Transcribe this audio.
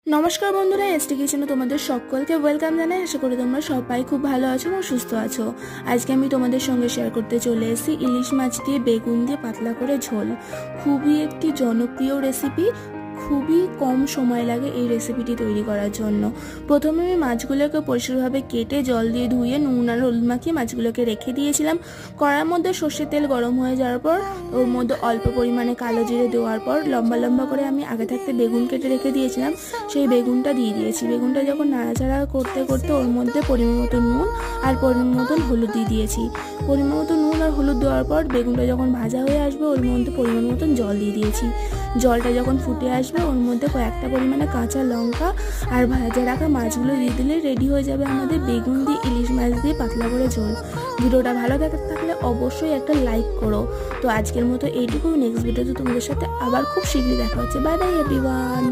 নমস্কার বন্ধুরা, এসটি কিচেনে তোমাদের সকলকে ওয়েলকাম জানাই। আশা করি তোমরা সবাই খুব ভালো আছো এবং সুস্থ আছো। আজকে আমি তোমাদের সঙ্গে শেয়ার করতে চলে এসেছি ইলিশ মাছ দিয়ে বেগুন দিয়ে পাতলা করে ঝোল। খুবই একটি জনপ্রিয় রেসিপি, খুবই কম সময় লাগে এই রেসিপিটি তৈরি করার জন্য। প্রথমে আমি মাছগুলোকে পরিষ্কারভাবে কেটে জল দিয়ে ধুয়ে নুন আর হলুদ মাখিয়ে মাছগুলোকে রেখে দিয়েছিলাম। কড়ার মধ্যে সর্ষের তেল গরম হয়ে যাওয়ার পর ওর মধ্যে অল্প পরিমাণে কালো জিরে দেওয়ার পর লম্বা লম্বা করে আমি আগে থাকতে বেগুন কেটে রেখে দিয়েছিলাম, সেই বেগুনটা দিয়ে দিয়েছি। বেগুনটা যখন নাড়াচাড়া করতে করতে ওর মধ্যে পরিমাণ মতো নুন আর পরিমাণ মতন হলুদ দিয়ে দিয়েছি। পরিমাণ মতো নুন আর হলুদ দেওয়ার পর বেগুনটা যখন ভাজা হয়ে আসবে ওর মধ্যে পরিমাণ মতন জল দিয়ে দিয়েছি। জলটা যখন ফুটে আসবে ওর মধ্যে কয়েকটা পরিমাণে কাঁচা লঙ্কা আর ভাজা রাখা মাছগুলো দিয়ে দিলে রেডি হয়ে যাবে আমাদের বেগুন দিয়ে ইলিশ মাছ দিয়ে পাতলা করে ঝোল। ভিডিওটা ভালো থাকলে অবশ্যই একটা লাইক করো। তো আজকের মতো এইটুকু, নেক্সট ভিডিওতে তোমাদের সাথে আবার খুব শীঘ্রই দেখা হচ্ছে। Bye bye everyone.